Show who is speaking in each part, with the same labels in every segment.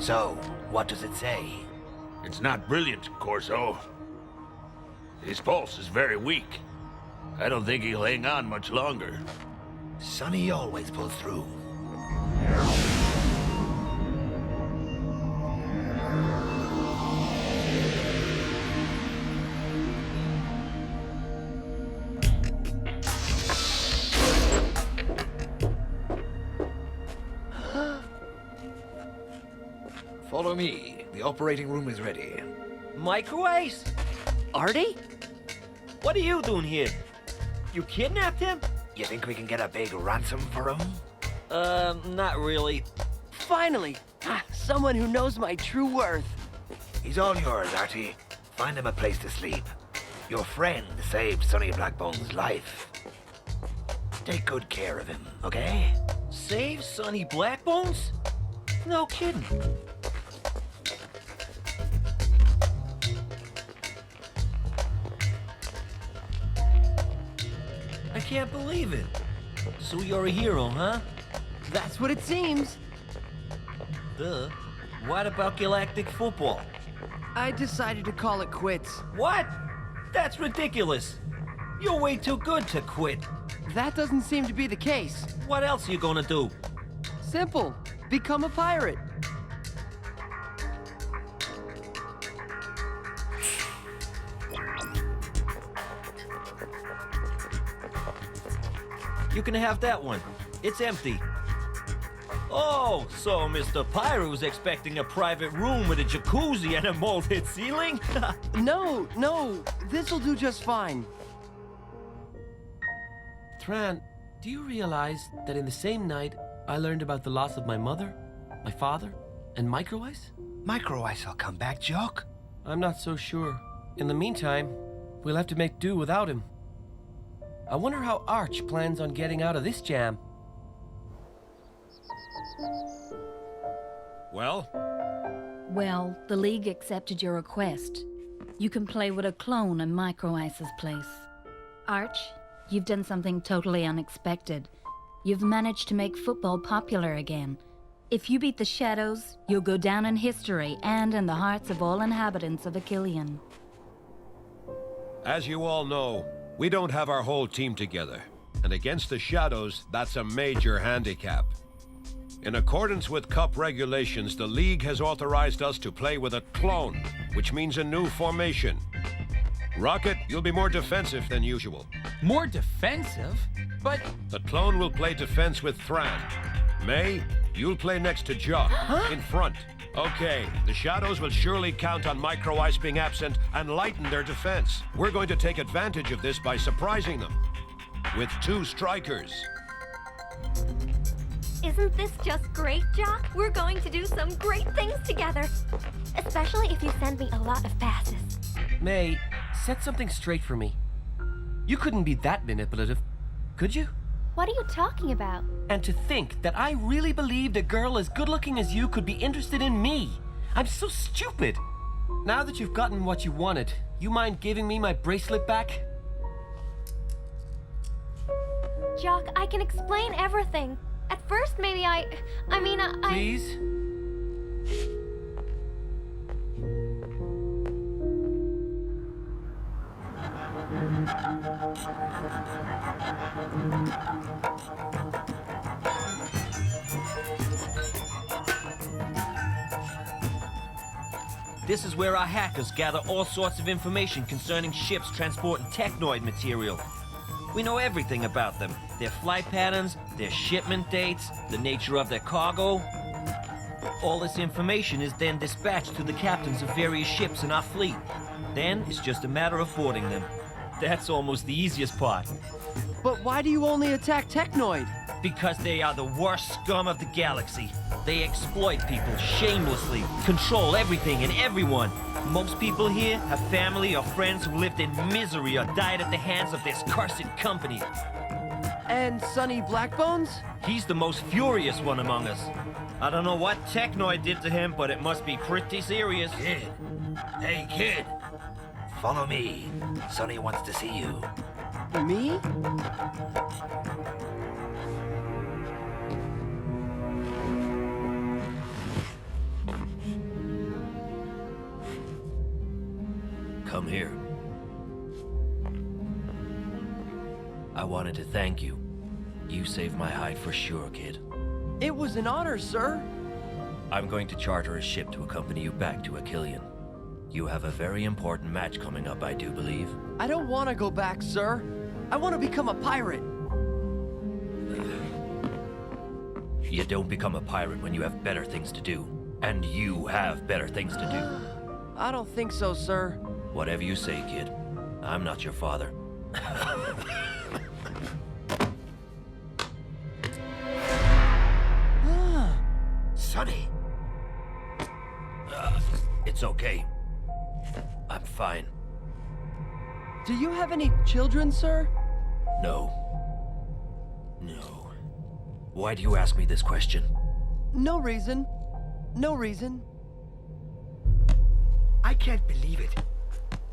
Speaker 1: So, what does it say?
Speaker 2: It's not brilliant, Corso. His pulse is very weak. I don't think he'll hang on much longer.
Speaker 1: Sonny always pulls through. Follow me. The operating room is ready.
Speaker 3: Microwaves? Artie? What are you doing here? You kidnapped him?
Speaker 1: You think we can get a big ransom for him?
Speaker 3: Not really. Finally! Someone who knows my true worth.
Speaker 1: He's all yours, Artie. Find him a place to sleep. Your friend saved Sonny Blackbone's life. Take good care of him, okay?
Speaker 3: Save Sonny Blackbones? No kidding. I can't believe it. So you're a hero, huh?
Speaker 4: That's what it seems.
Speaker 3: Duh. What about Galactic football?
Speaker 4: I decided to call it quits.
Speaker 3: What? That's ridiculous. You're way too good to quit.
Speaker 4: That doesn't seem to be the case.
Speaker 3: What else are you gonna do?
Speaker 4: Simple. Become a pirate.
Speaker 3: You can have that one. It's empty. Oh, so Mr. Pyro's expecting a private room with a jacuzzi and a molded ceiling?
Speaker 4: No, this'll do just fine.
Speaker 5: Tran, do you realize that in the same night, I learned about the loss of my mother, my father, and Micro Ice?
Speaker 1: Micro Ice will come back, Jock.
Speaker 5: I'm not so sure. In the meantime, we'll have to make do without him. I wonder how Arch plans on getting out of this jam.
Speaker 2: Well?
Speaker 6: Well, the League accepted your request. You can play with a clone in Micro Ice's place. Arch, you've done something totally unexpected. You've managed to make football popular again. If you beat the Shadows, you'll go down in history and in the hearts of all inhabitants of Achillean.
Speaker 7: As you all know, we don't have our whole team together. And against the Shadows, that's a major handicap. In accordance with Cup regulations, the League has authorized us to play with a clone, which means a new formation. Rocket, you'll be more defensive than usual.
Speaker 8: More defensive? But...
Speaker 7: The clone will play defense with Thran. May, you'll play next to Jock, in front. Okay, the Shadows will surely count on Micro Ice being absent and lighten their defense. We're going to take advantage of this by surprising them. With 2 strikers.
Speaker 9: Isn't this just great, Jock? We're going to do some great things together. Especially if you send me a lot of passes.
Speaker 5: May, set something straight for me. You couldn't be that manipulative, could you?
Speaker 9: What are you talking about?
Speaker 5: And to think that I really believed a girl as good-looking as you could be interested in me. I'm so stupid. Now that you've gotten what you wanted, you mind giving me my bracelet back?
Speaker 9: Jock, I can explain everything. At first, maybe I mean,
Speaker 5: Please?
Speaker 3: This is where our hackers gather all sorts of information concerning ships transporting technoid material. We know everything about them. Their flight patterns, their shipment dates, the nature of their cargo. All this information is then dispatched to the captains of various ships in our fleet. Then it's just a matter of boarding them. That's almost the easiest part.
Speaker 4: But why do you only attack Technoid?
Speaker 3: Because they are the worst scum of the galaxy. They exploit people shamelessly, control everything and everyone. Most people here have family or friends who lived in misery or died at the hands of this cursed company.
Speaker 4: And Sonny Blackbones?
Speaker 3: He's the most furious one among us. I don't know what Technoid did to him, but it must be pretty serious.
Speaker 1: Kid. Hey, kid. Follow me. Sonny wants to see you.
Speaker 4: Me?
Speaker 3: come here. I wanted to thank you. You saved my hide for sure, kid.
Speaker 4: It was an honor, sir.
Speaker 3: I'm going to charter a ship to accompany you back to Achillean. You have a very important match coming up, I do believe.
Speaker 4: I don't want to go back, sir. I want to become a pirate.
Speaker 3: You don't become a pirate when you have better things to do. And you have better things to do.
Speaker 4: I don't think so, sir.
Speaker 3: Whatever you say, kid. I'm not your father.
Speaker 1: Sonny.
Speaker 3: It's okay. I'm fine.
Speaker 4: Do you have any children, sir?
Speaker 3: No. No. Why do you ask me this question?
Speaker 4: No reason. No reason.
Speaker 1: I can't believe it.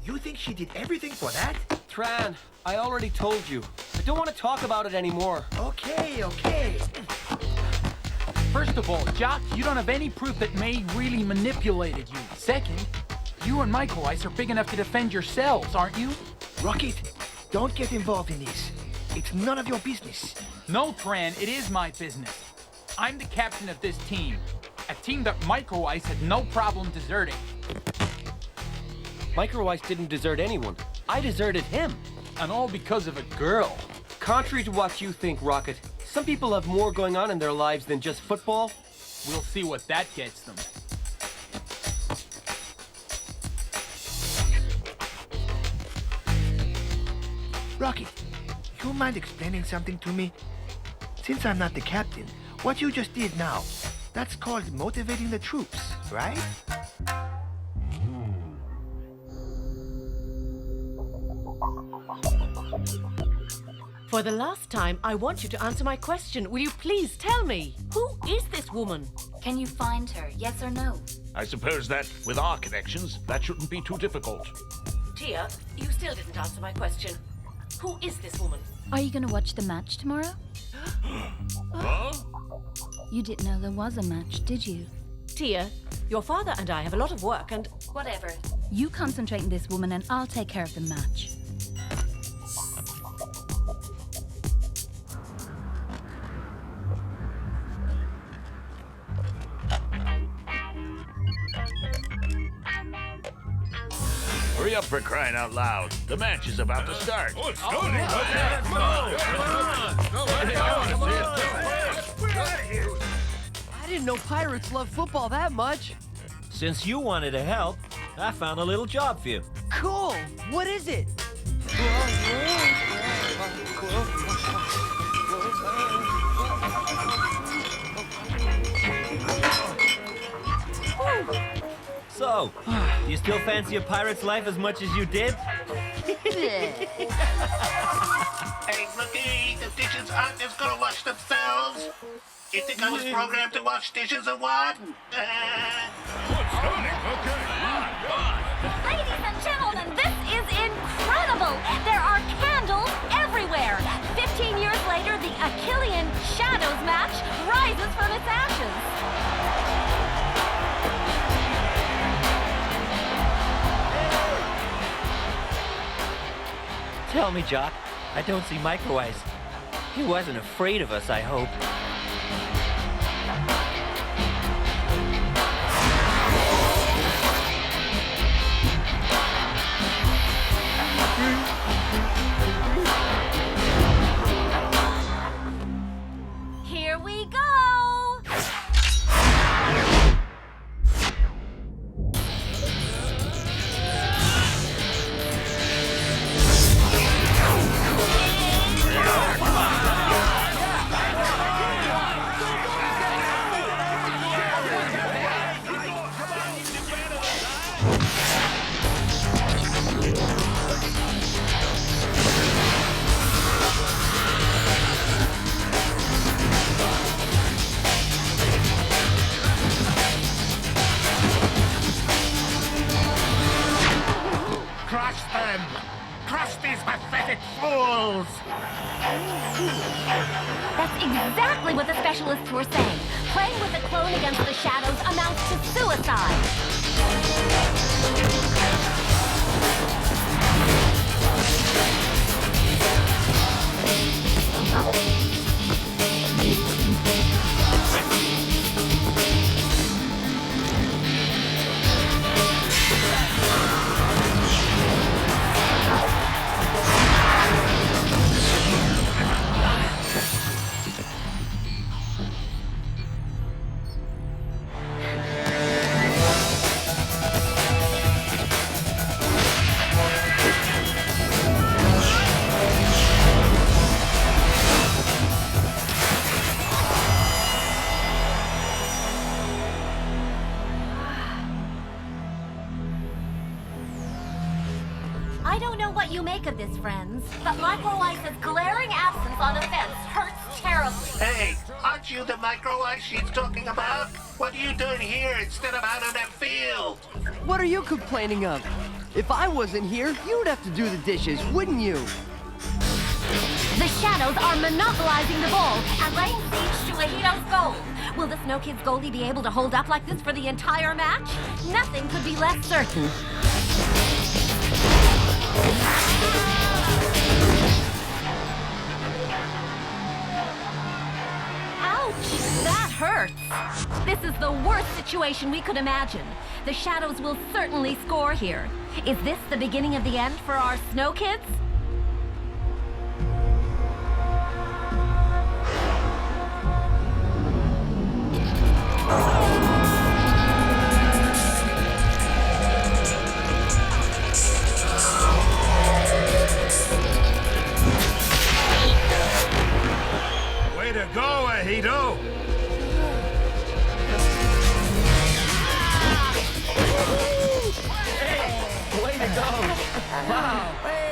Speaker 1: You think she did everything for that?
Speaker 5: Tran, I already told you. I don't want to talk about it anymore.
Speaker 1: Okay, okay.
Speaker 8: First of all, Jock, you don't have any proof that May really manipulated you. Second, you and Micro Ice are big enough to defend yourselves, aren't you?
Speaker 1: Rocket, don't get involved in this. It's none of your business.
Speaker 8: No, Tran, it is my business. I'm the captain of this team. A team that Micro Ice had no problem deserting.
Speaker 5: Micro Ice didn't desert anyone. I deserted him.
Speaker 8: And all because of a girl.
Speaker 5: Contrary to what you think, Rocket, some people have more going on in their lives than just football.
Speaker 8: We'll see what that gets them.
Speaker 1: Rocket, you mind explaining something to me? Since I'm not the captain, what you just did now, that's called motivating the troops, right?
Speaker 10: For the last time, I want you to answer my question. Will you please tell me, who is this woman?
Speaker 6: Can you find her, yes or no?
Speaker 2: I suppose that, with our connections, that shouldn't be too difficult.
Speaker 10: Tia, you still didn't answer my question. Who is this woman?
Speaker 6: Are you gonna watch the match tomorrow?
Speaker 2: Huh?
Speaker 6: You didn't know there was a match, did you?
Speaker 10: Tia, your father and I have a lot of work and...
Speaker 6: Whatever. You concentrate on this woman and I'll take care of the match.
Speaker 2: Hurry up for crying out loud. The match is about to start.
Speaker 4: I didn't know pirates love football that much.
Speaker 3: Since you wanted to help, I found a little job for you.
Speaker 4: Cool. What is it?
Speaker 3: So, do you still fancy a pirate's life as much as you did?
Speaker 11: Hey, looky, the dishes aren't just gonna wash themselves. You think I was programmed to wash dishes or what?
Speaker 9: Ladies and gentlemen, this is incredible! There are candles everywhere! 15 years later, the Achillean Shadows match rises from its ashes.
Speaker 3: Tell me, Jock, I don't see Micro Ice. He wasn't afraid of us, I hope.
Speaker 9: Here we go!
Speaker 11: Crush them! Crush these pathetic fools!
Speaker 9: That's exactly what the specialists were saying. Playing with a clone against the shadows amounts to suicide. I don't know what you make of this, friends, but Micro Ice's glaring absence on the fence hurts terribly.
Speaker 11: Hey, aren't you the micro ice she's talking about? What are you doing here instead of out on that field?
Speaker 4: What are you complaining of? If I wasn't here, you'd have to do the dishes, wouldn't you?
Speaker 9: The Shadows are monopolizing the ball and laying siege to Ahito's goal. Will the Snow Kids goalie be able to hold up like this for the entire match? Nothing could be less certain. Ouch! That hurts! This is the worst situation we could imagine. The Shadows will certainly score here. Is this the beginning of the end for our Snow Kids?
Speaker 7: Way to go, Ahito!
Speaker 5: Way to go! Wow! Hey!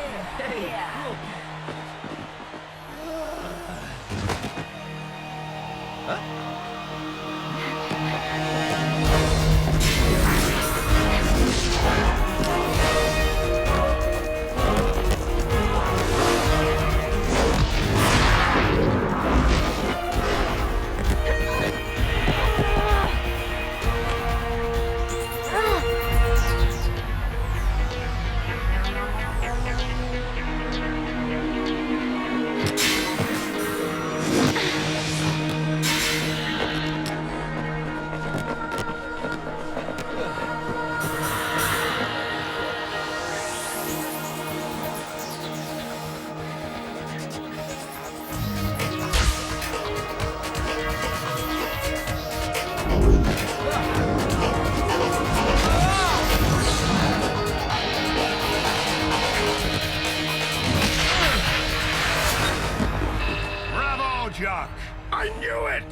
Speaker 7: Jock! I knew it!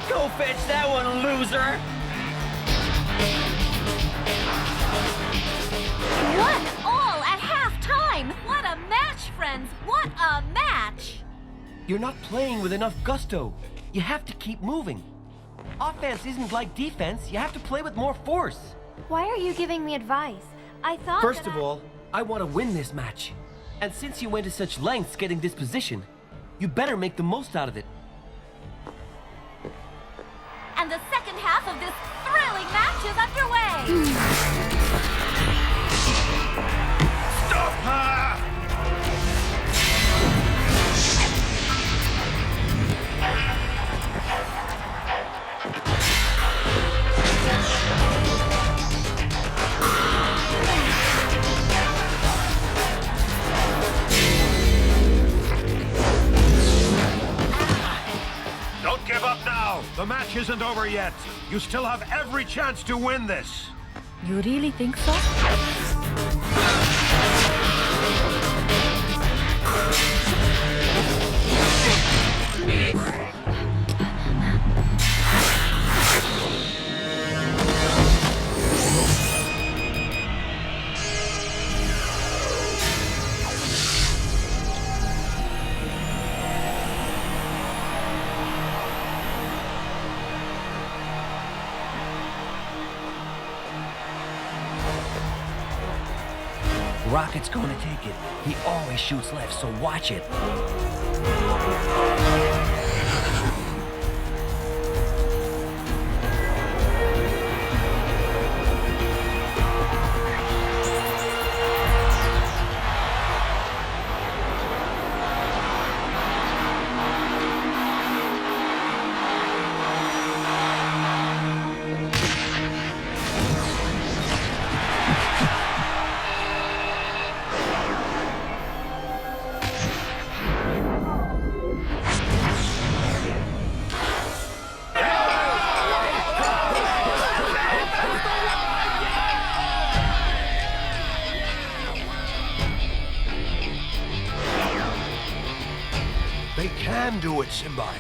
Speaker 3: Go fetch that one, loser!
Speaker 9: One all at halftime! What a match, friends! What a match!
Speaker 5: You're not playing with enough gusto. You have to keep moving. Offense isn't like defense. You have to play with more force.
Speaker 12: Why are you giving me advice? I thought
Speaker 5: First
Speaker 12: that
Speaker 5: of all, I want to win this match. And since you went to such lengths getting this position, you better make the most out of it.
Speaker 9: And the second half of this thrilling match is underway!
Speaker 7: Stop her! Don't give up now! The match isn't over yet. You still have every chance to win this.
Speaker 6: You really think so?
Speaker 3: Rocket's gonna take it. He always shoots left, so watch it.
Speaker 7: They can do it, Simbai.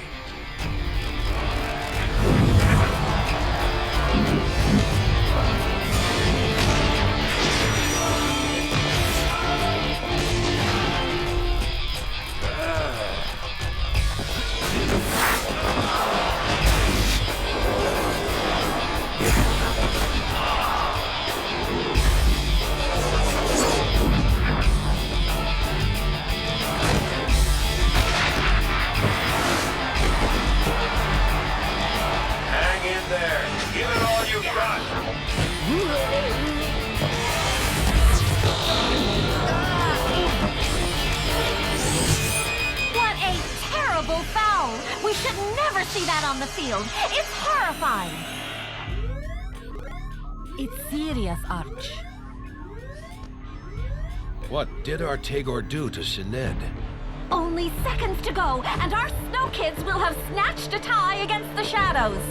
Speaker 9: What a terrible foul! We should never see that on the field. It's horrifying.
Speaker 10: It's serious, Arch.
Speaker 7: What did our Tagor do to Sined?
Speaker 9: Only seconds to go, and our snow kids will have snatched a tie against the shadows.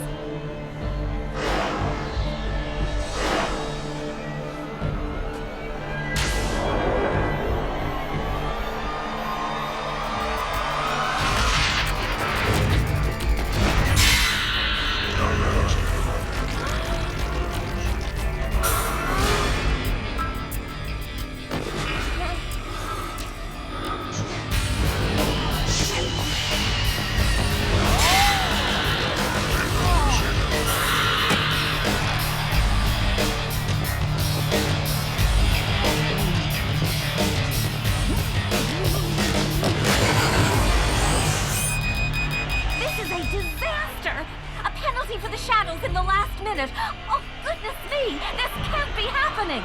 Speaker 9: For the shadows in the last minute. Oh, goodness me! This can't be happening!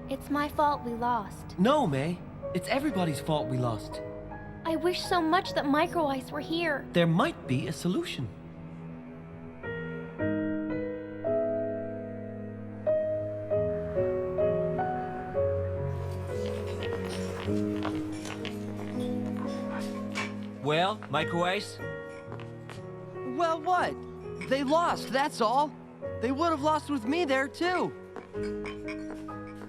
Speaker 12: It's my fault we lost.
Speaker 5: No, May. It's everybody's fault we lost.
Speaker 12: I wish so much that Micro Ice were here.
Speaker 5: There might be a solution.
Speaker 3: Well, Micro Ice?
Speaker 4: Well, what? They lost, that's all. They would have lost with me there, too.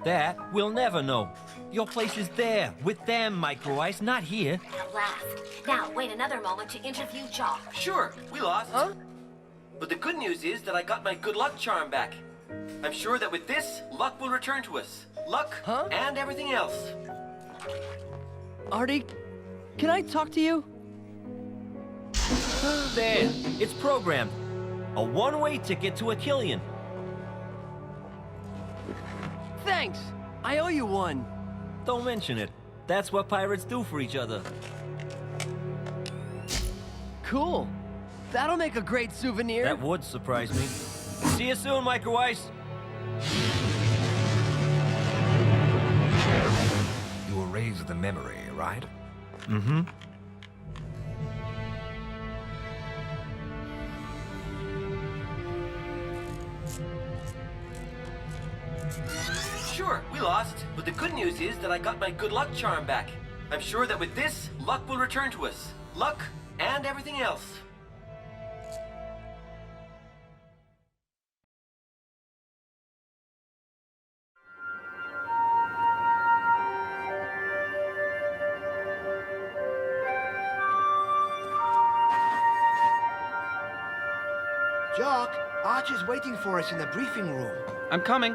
Speaker 3: That we'll never know. Your place is there, with them, Micro Ice, not here.
Speaker 9: At last. Now, wait another moment to interview Jock.
Speaker 5: Sure, we lost.
Speaker 4: Huh?
Speaker 5: But the good news is that I got my good luck charm back. I'm sure that with this, luck will return to us. Luck and everything else.
Speaker 4: Artie, can I talk to you?
Speaker 3: There, it's programmed. A one-way ticket to Achillean.
Speaker 4: Thanks. I owe you one.
Speaker 3: Don't mention it. That's what pirates do for each other.
Speaker 4: Cool. That'll make a great souvenir.
Speaker 3: That would surprise me. See you soon, Micro Ice.
Speaker 1: You erase the memory, right?
Speaker 3: Mm-hmm.
Speaker 5: Sure, we lost, but the good news is that I got my good luck charm back. I'm sure that with this, luck will return to us. Luck and everything else.
Speaker 13: Jock, Arch is waiting for us in the briefing room.
Speaker 14: I'm coming.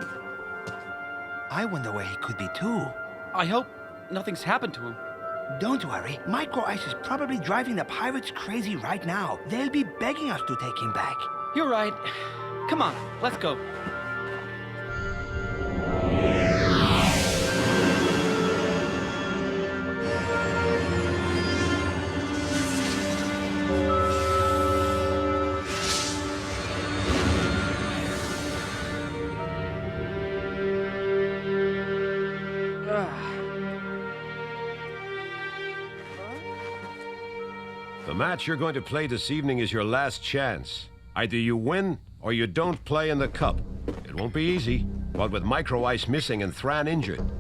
Speaker 13: I wonder where he could be too.
Speaker 14: I hope nothing's happened to him.
Speaker 13: Don't worry, Micro Ice is probably driving the pirates crazy right now. They'll be begging us to take him back.
Speaker 14: You're right. Come on, let's go.
Speaker 7: The match you're going to play this evening is your last chance. Either you win, or you don't play in the cup. It won't be easy, but with Micro Ice missing and Thran injured.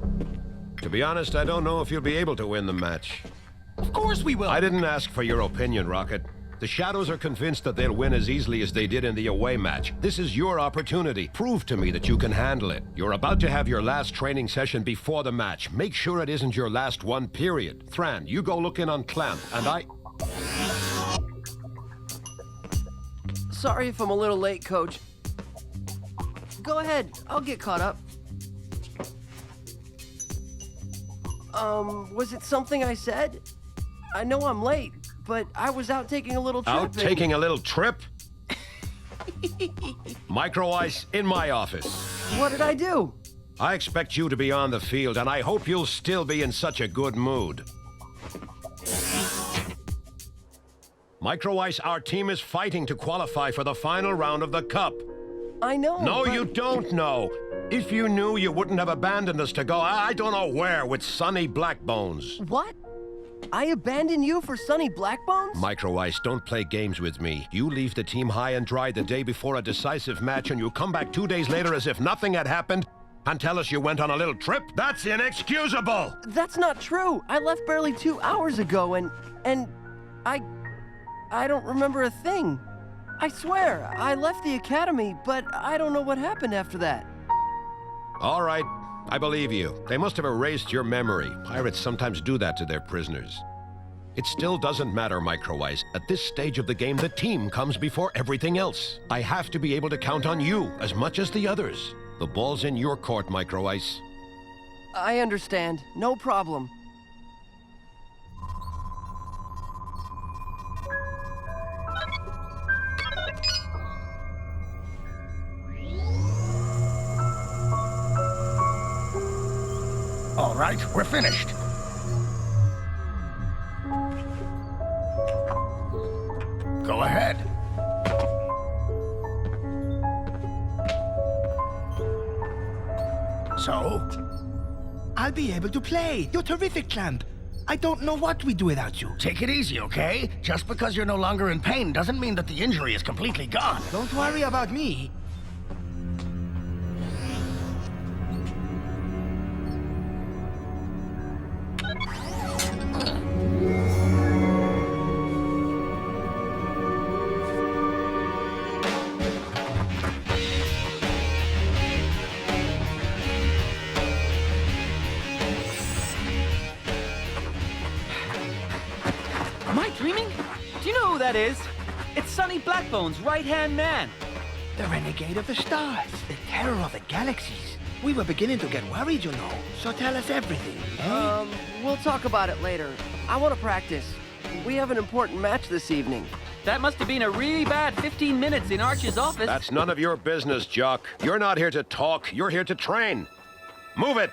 Speaker 7: To be honest, I don't know if you'll be able to win the match.
Speaker 8: Of course we will.
Speaker 7: I didn't ask for your opinion, Rocket. The Shadows are convinced that they'll win as easily as they did in the away match. This is your opportunity. Prove to me that you can handle it. You're about to have your last training session before the match. Make sure it isn't your last one, period. Thran, you go look in on Clamp, and I...
Speaker 4: Sorry if I'm a little late, Coach. Go ahead, I'll get caught up. Was it something I said? I know I'm late, but I was out taking a little trip.
Speaker 7: Out taking a little trip? Micro Ice, in my office.
Speaker 4: What did I do?
Speaker 7: I expect you to be on the field, and I hope you'll still be in such a good mood. Micro Ice, our team is fighting to qualify for the final round of the Cup.
Speaker 4: I know,
Speaker 7: No,
Speaker 4: but...
Speaker 7: you don't know. If you knew, you wouldn't have abandoned us to go, I don't know where, with Sonny Blackbones.
Speaker 4: What? I abandoned you for Sonny Blackbones?
Speaker 7: Micro Ice, don't play games with me. You leave the team high and dry the day before a decisive match, and you come back 2 days later as if nothing had happened and tell us you went on a little trip? That's inexcusable!
Speaker 4: That's not true. I left barely 2 hours ago, and I don't remember a thing. I swear, I left the academy, but I don't know what happened after that.
Speaker 7: All right, I believe you. They must have erased your memory. Pirates sometimes do that to their prisoners. It still doesn't matter, Micro Ice. At this stage of the game, the team comes before everything else. I have to be able to count on you as much as the others. The ball's in your court, Micro Ice.
Speaker 4: I understand. No problem.
Speaker 11: All right, we're finished. Go ahead. So?
Speaker 13: I'll be able to play. You're terrific, Clamp. I don't know what we'd do without you.
Speaker 11: Take it easy, okay? Just because you're no longer in pain doesn't mean that the injury is completely gone.
Speaker 13: Don't worry about me.
Speaker 14: Am I dreaming? Do you know who that is? It's Sonny Blackbone's right-hand man.
Speaker 13: The renegade of the stars, the terror of the galaxies. We were beginning to get worried, you know. So tell us everything, eh?
Speaker 4: We'll talk about it later. I want to practice. We have an important match this evening.
Speaker 14: That must have been a really bad 15 minutes in Arch's office.
Speaker 7: That's none of your business, Jock. You're not here to talk, you're here to train. Move it!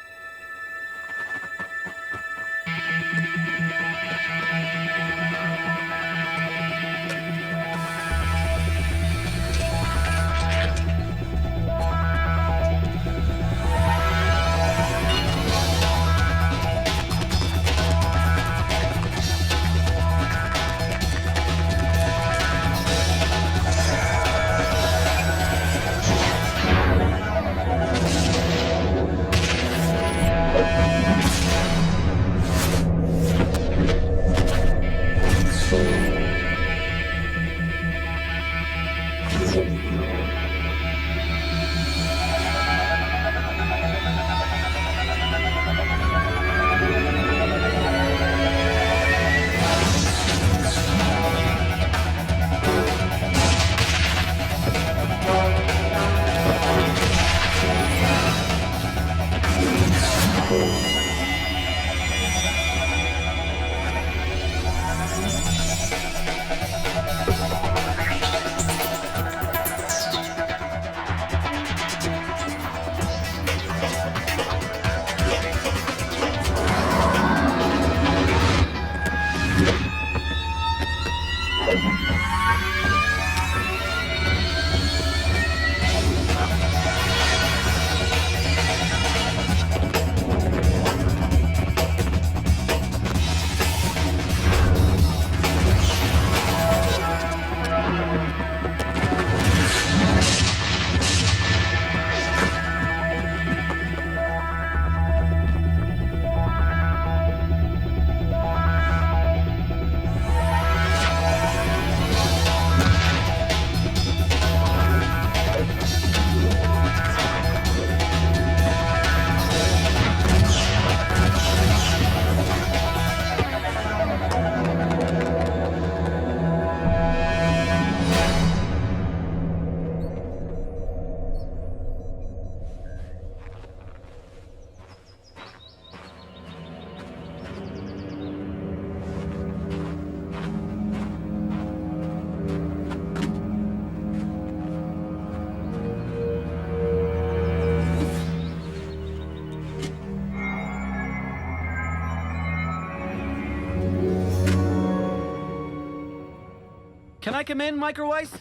Speaker 14: I come in, Micro Ice?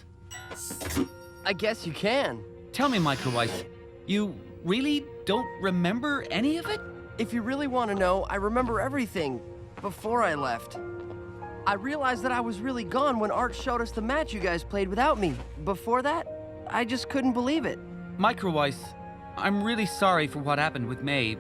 Speaker 4: I guess you can.
Speaker 14: Tell me, Micro Ice, you really don't remember any of it?
Speaker 4: If you really want to know, I remember everything before I left. I realized that I was really gone when Art showed us the match you guys played without me. Before that, I just couldn't believe it.
Speaker 14: Micro Ice, I'm really sorry for what happened with May.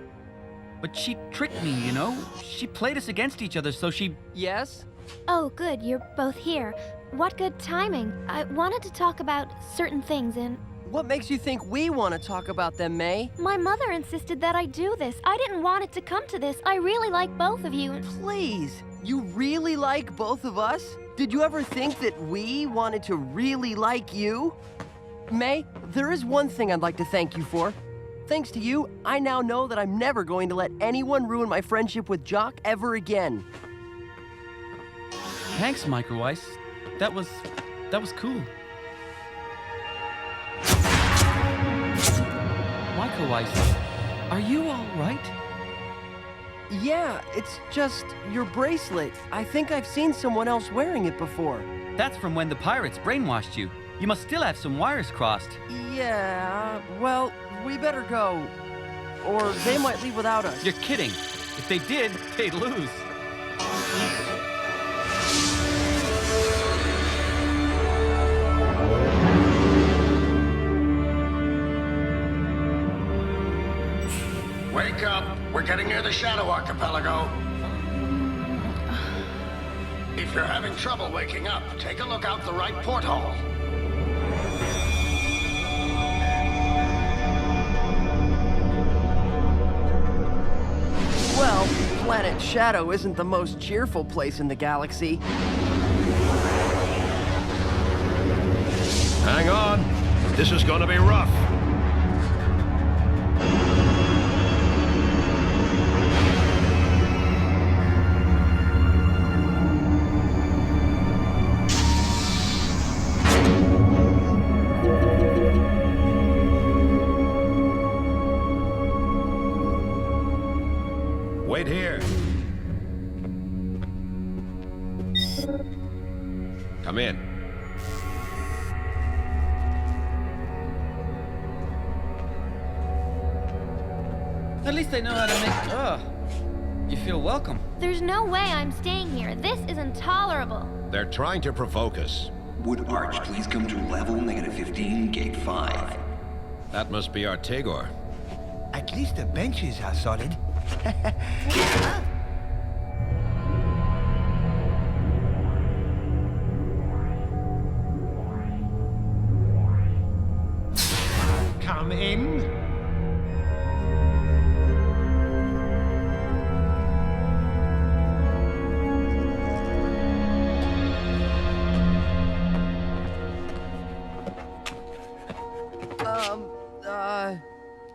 Speaker 14: But she tricked me, you know? She played us against each other, so she...
Speaker 4: Yes?
Speaker 12: Oh, good, you're both here. What good timing. I wanted to talk about certain things and...
Speaker 4: What makes you think we want to talk about them, May?
Speaker 12: My mother insisted that I do this. I didn't want it to come to this. I really like both of you.
Speaker 4: Please, you really like both of us? Did you ever think that we wanted to really like you? May, there is one thing I'd like to thank you for. Thanks to you, I now know that I'm never going to let anyone ruin my friendship with Jock ever again.
Speaker 14: Thanks, Micro Ice. That was cool. Micro Ice, are you all right?
Speaker 4: Yeah, it's just your bracelet. I think I've seen someone else wearing it before.
Speaker 14: That's from when the pirates brainwashed you. You must still have some wires crossed.
Speaker 4: Yeah, well, we better go. Or they might leave without us.
Speaker 14: You're kidding. If they did, they'd lose.
Speaker 15: Wake up! We're getting near the Shadow Archipelago. If you're having trouble waking up, take a look out the right porthole.
Speaker 4: Well, Planet Shadow isn't the most cheerful place in the galaxy.
Speaker 7: Hang on. This is gonna be rough. Wait here. Come in.
Speaker 14: At least I know how to make... Ugh. You feel welcome.
Speaker 12: There's no way I'm staying here. This is intolerable.
Speaker 7: They're trying to provoke us.
Speaker 16: Would Arch please come to level -15, gate 5?
Speaker 7: That must be our Tagor.
Speaker 13: At least the benches are solid. Come in.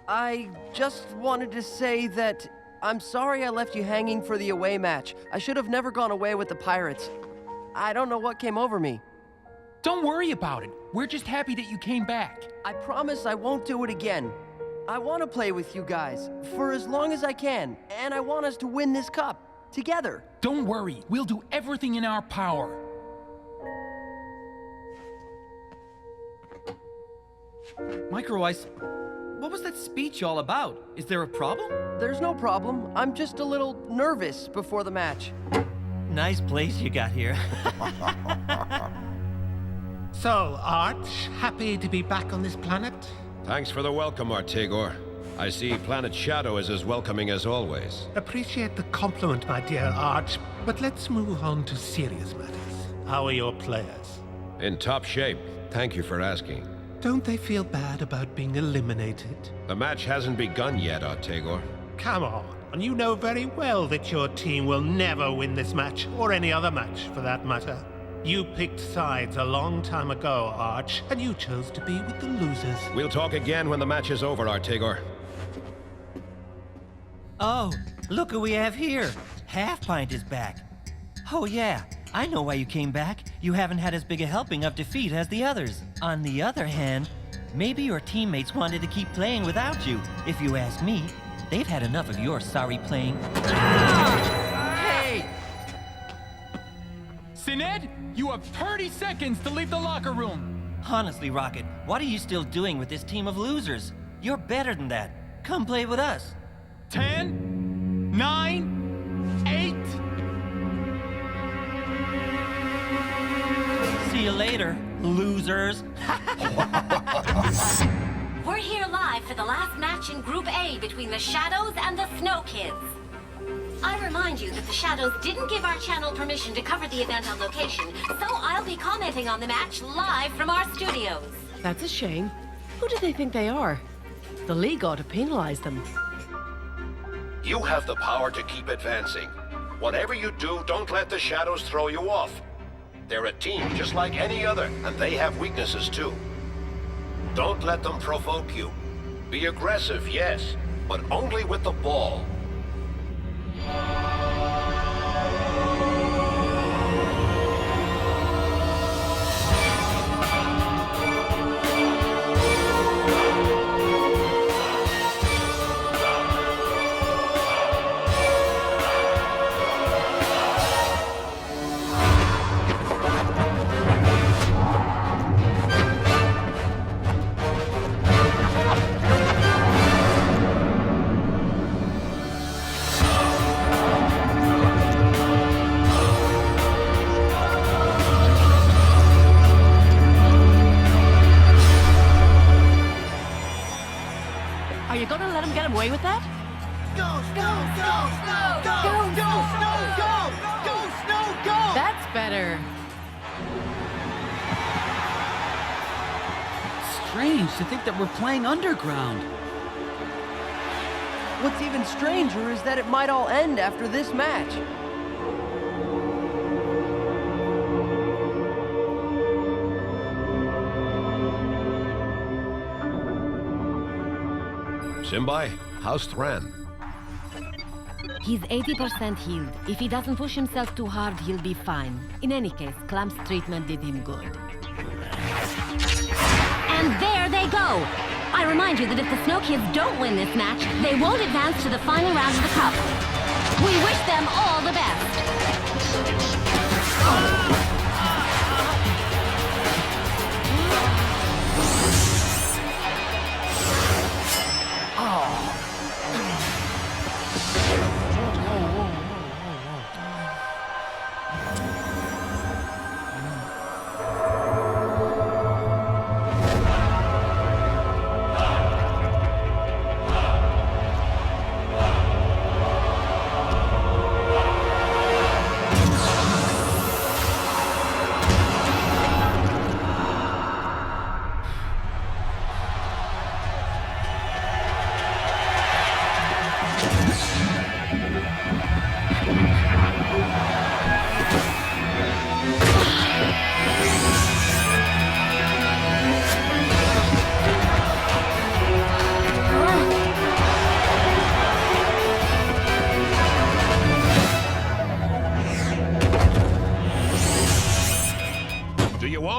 Speaker 4: I just wanted to say that I'm sorry I left you hanging for the away match. I should have never gone away with the Pirates. I don't know what came over me.
Speaker 8: Don't worry about it. We're just happy that you came back.
Speaker 4: I promise I won't do it again. I want to play with you guys for as long as I can, and I want us to win this cup together.
Speaker 8: Don't worry. We'll do everything in our power.
Speaker 14: Micro Ice, what was that speech all about? Is there a problem?
Speaker 4: There's no problem. I'm just a little nervous before the match.
Speaker 3: Nice place you got here.
Speaker 11: So, Arch, happy to be back on this planet?
Speaker 7: Thanks for the welcome, Artigor. I see Planet Shadow is as welcoming as always.
Speaker 11: Appreciate the compliment, my dear Arch, but let's move on to serious matters. How are your players?
Speaker 7: In top shape. Thank you for asking.
Speaker 11: Don't they feel bad about being eliminated?
Speaker 7: The match hasn't begun yet, Artigor.
Speaker 11: Come on, and you know very well that your team will never win this match, or any other match for that matter. You picked sides a long time ago, Arch, and you chose to be with the losers.
Speaker 7: We'll talk again when the match is over, Artigor.
Speaker 3: Oh, look who we have here. Half Pint is back. Oh yeah, I know why you came back. You haven't had as big a helping of defeat as the others. On the other hand, maybe your teammates wanted to keep playing without you. If you ask me, they've had enough of your sorry playing.
Speaker 4: Hey!
Speaker 8: Sined, you have 30 seconds to leave the locker room.
Speaker 3: Honestly, Rocket, what are you still doing with this team of losers? You're better than that. Come play with us.
Speaker 8: 10, 9, 8.
Speaker 3: See you later, losers.
Speaker 9: We're here live for the last match in Group A between the Shadows and the Snow Kids. I remind you that the Shadows didn't give our channel permission to cover the event on location, so I'll be commenting on the match live from our studios.
Speaker 10: That's a shame. Who do they think they are? The League ought to penalize them.
Speaker 7: You have the power to keep advancing. Whatever you do, don't let the Shadows throw you off. They're a team just like any other, and they have weaknesses too. Don't let them provoke you. Be aggressive, yes, but only with the ball.
Speaker 10: Are you gonna let him get away with that?
Speaker 11: Go!
Speaker 10: That's better.
Speaker 14: Strange to think that we're playing underground.
Speaker 4: What's even stranger is that it might all end after this match.
Speaker 7: Simbai, how's Thran?
Speaker 10: He's 80% healed. If he doesn't push himself too hard, he'll be fine. In any case, Clump's treatment did him good.
Speaker 9: And there they go! I remind you that if the Snow Kids don't win this match, they won't advance to the final round of the Cup. We wish them all the best!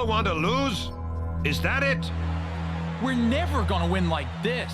Speaker 7: Want to lose? Is that it?
Speaker 8: We're never gonna win like this.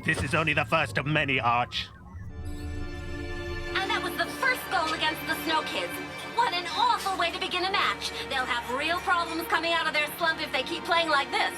Speaker 11: This is only the first of many, Arch.
Speaker 9: And that was the first goal against the Snow Kids. What an awful way to begin a match. They'll have real problems coming out of their slump if they keep playing like this.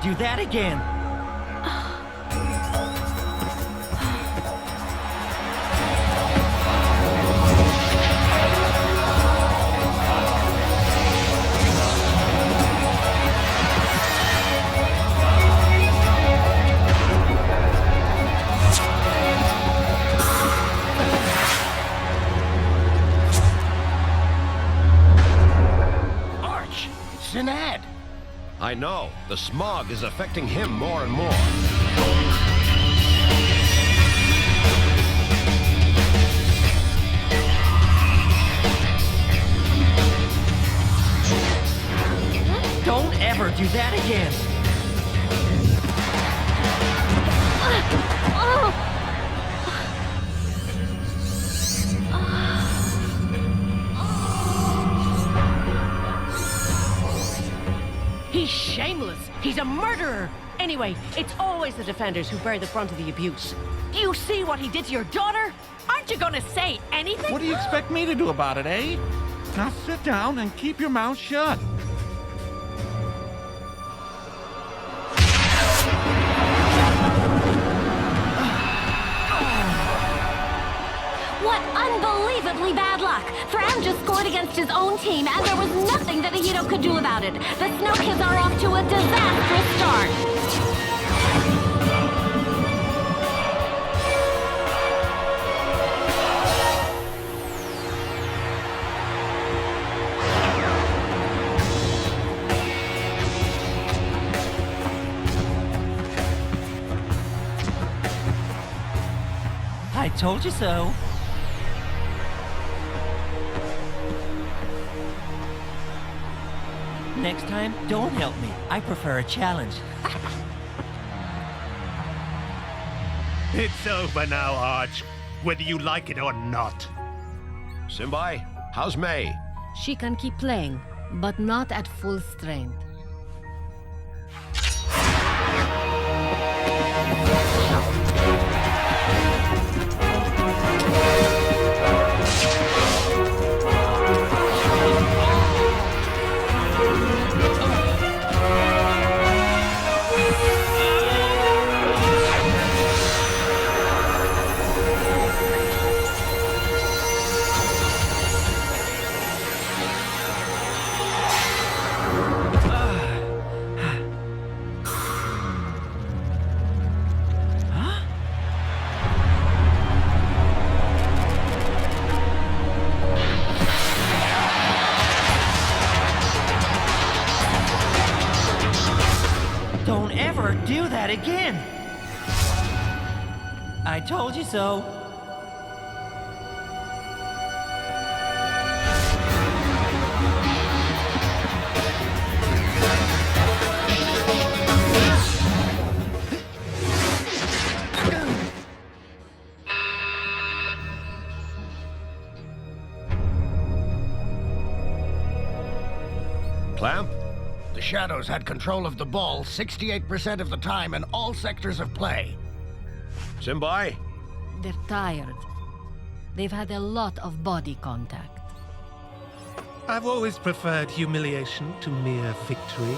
Speaker 3: do that again!
Speaker 15: Arch, it's an ad.
Speaker 7: I know. The smog is affecting him more and more.
Speaker 3: Don't ever do that again!
Speaker 10: He's shameless. He's a murderer. Anyway, it's always the defenders who bear the brunt of the abuse. Do you see what he did to your daughter? Aren't you gonna say anything?
Speaker 17: What do you expect me to do about it, eh? Now sit down and keep your mouth shut.
Speaker 9: What unbelievably bad luck! Fran just scored against his own team, and there was nothing that Ahito could do about it. The Snow Kids are off to a disastrous start.
Speaker 3: I told you so. Next time, don't help me. I prefer a challenge.
Speaker 11: It's over now, Arch, whether you like it or not.
Speaker 7: Simbai, how's May?
Speaker 10: She can keep playing, but not at full strength.
Speaker 3: Don't ever do that again! I told you so.
Speaker 7: Clamp?
Speaker 15: The Shadows had control of the ball 68% of the time in all sectors of play.
Speaker 7: Simbai?
Speaker 10: They're tired. They've had a lot of body contact.
Speaker 11: I've always preferred humiliation to mere victory.